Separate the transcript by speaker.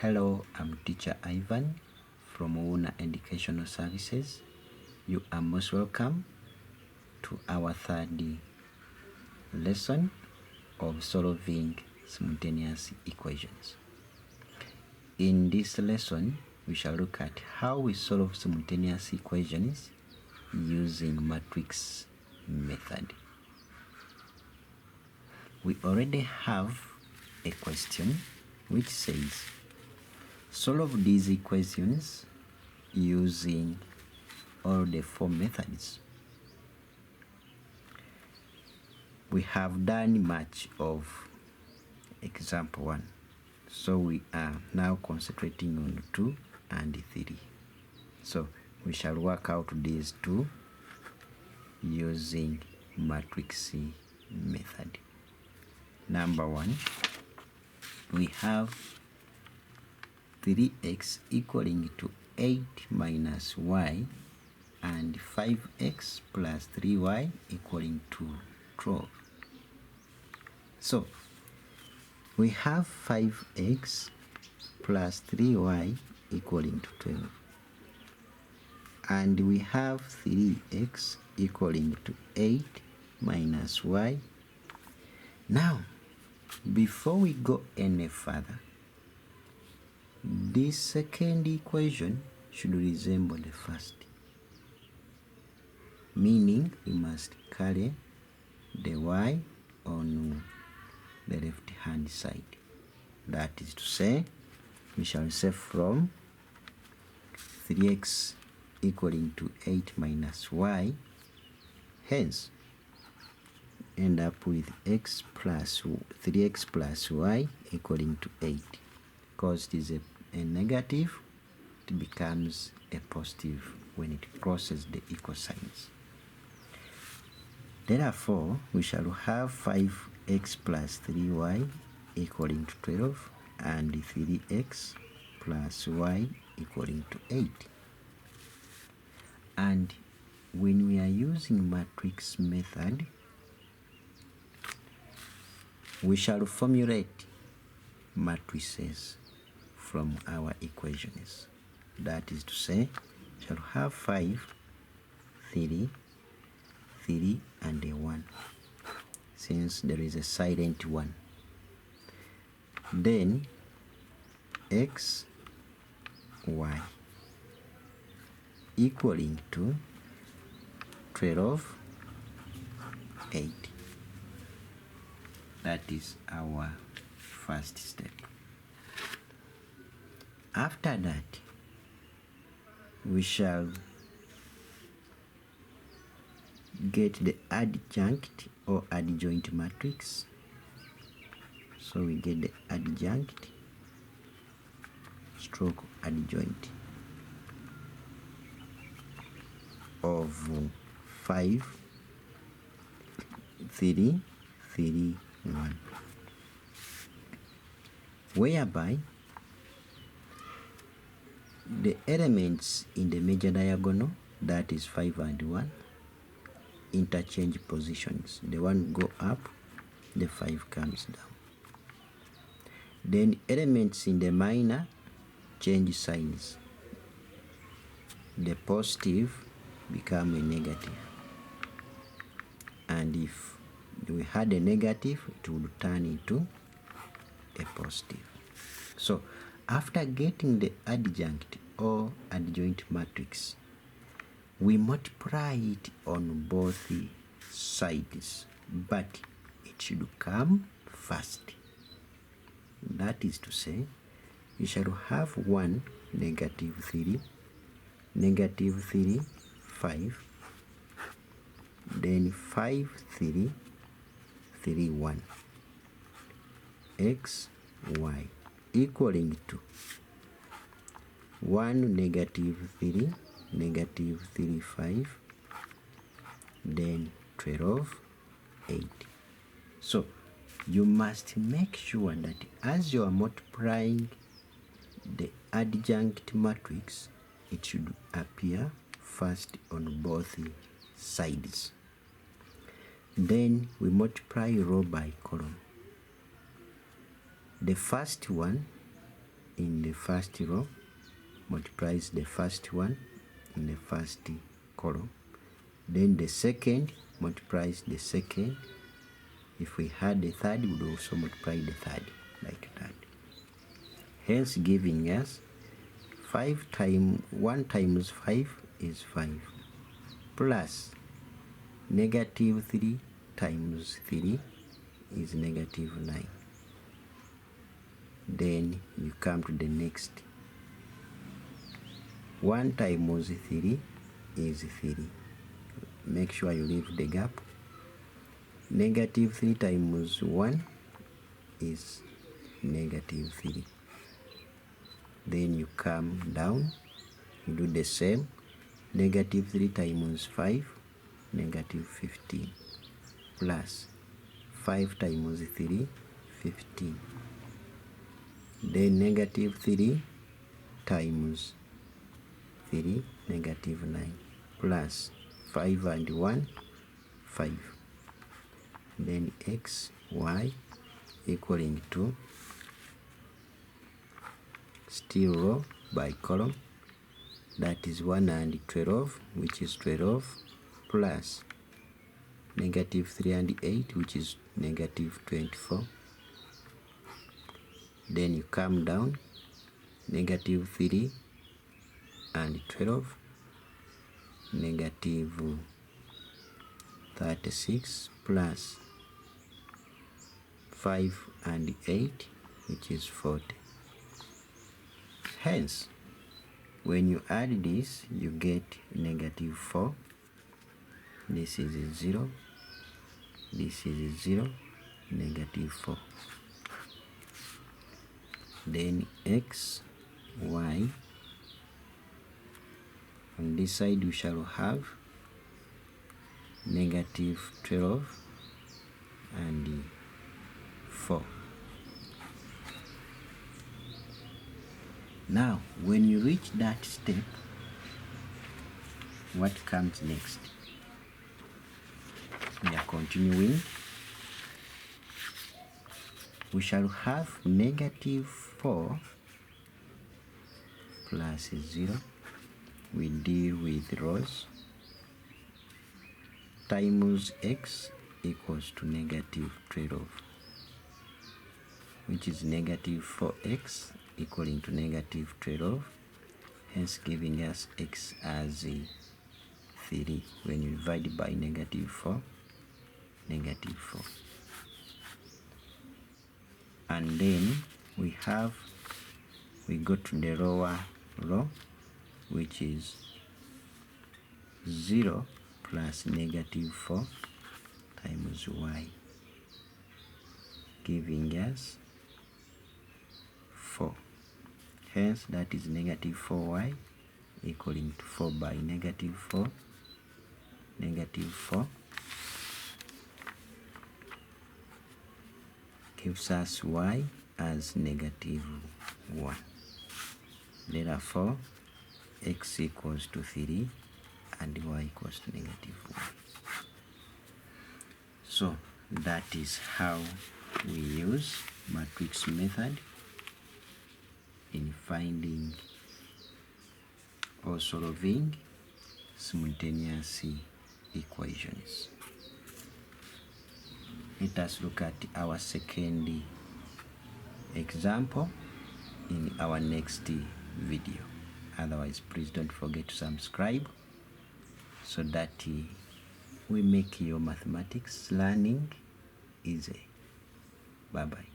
Speaker 1: Hello, I'm Teacher Ivan from WUNNA Educational Services. You are most welcome to our third lesson of solving simultaneous equations. In this lesson, we shall look at how we solve simultaneous equations using matrix method. We already have a question which says, solve these equations using all the four methods. We have done much of example 1, so we are now concentrating on 2 and 3. So we shall work out these two using matrix method. Number 1, we have 3x equaling to 8 minus y and 5x plus 3y equaling to 12. So we have 5x plus 3y equaling to 12, and we have 3x equaling to 8 minus y. Now, before we go any further, this second equation should resemble the first, meaning we must carry the y on the left hand side. That is to say, we shall say from 3x equaling to 8 minus y, hence end up with x plus 3x plus y equaling to 8. Because it is a negative, it becomes a positive when it crosses the equal signs. Therefore, we shall have 5x plus 3y equaling to 12 and 3x plus y equaling to 8. And when we are using matrix method, we shall formulate matrices from our equations. That is to say, we shall have 5, 3, 3 and a 1, since there is a silent 1. Then x, y equaling to 12, 8. That is our first step. After that, we shall get the adjunct or adjoint matrix. So we get the adjunct stroke adjoint of 5, 3, 3, 1, whereby the elements in the major diagonal, that is 5 and 1, interchange positions. The 1 go up, the 5 comes down. Then elements in the minor change signs. The positive become a negative, and if we had a negative, it would turn into a positive. So after getting the adjunct or adjoint matrix, we multiply it on both sides, but it should come first. That is to say, we shall have 1, negative 3, negative 3, 5, then 5, 3, 3, 1, x, y equaling to 1, negative 3, negative 3, 5, then 12, 8. So you must make sure that as you are multiplying the adjunct matrix, it should appear first on both sides. Then we multiply row by column. The first one in the first row multiplies the first one in the first column. Then the second multiplies the second. If we had the third, we would also multiply the third like that. Hence giving us 5 times 1 times 5 is 5 plus negative 3 times 3 is negative 9. Then you come to the next. 1 times 3 is 3. Make sure you leave the gap. Negative 3 times 1 is negative 3. Then you come down, you do the same. Negative 3 times 5, negative 15, plus 5 times 3, 15. Then negative 3 times 3, negative 9, plus 5 and 1, 5. Then x, y equaling to still row by column, that is 1 and 12, which is 12, plus negative 3 and 8, which is negative 24. Then you come down, negative 3 and 12, negative 36, plus 5 and 8, which is 40. Hence, when you add this, you get negative 4. This is 0. This is 0, negative 4. Then x, y. On this side, we shall have negative 12 and 4. Now, when you reach that step, what comes next? We are continuing. We shall have negative 4 plus 0. We deal with rows times x equals to negative 12, which is negative 4x equaling to negative 12, hence giving us x as 3. When you divide by negative 4, negative 4. And then we go to the lower row, which is 0 plus negative 4 times y, giving us 4. Hence, that is negative 4y equaling to 4 by negative 4, negative 4, gives us y as negative 1. Therefore, x equals to 3 and y equals to negative 1. So, that is how we use matrix method in finding or solving simultaneous equations. Let us look at our second example in our next video. Otherwise, please don't forget to subscribe so that we make your mathematics learning easy. Bye bye.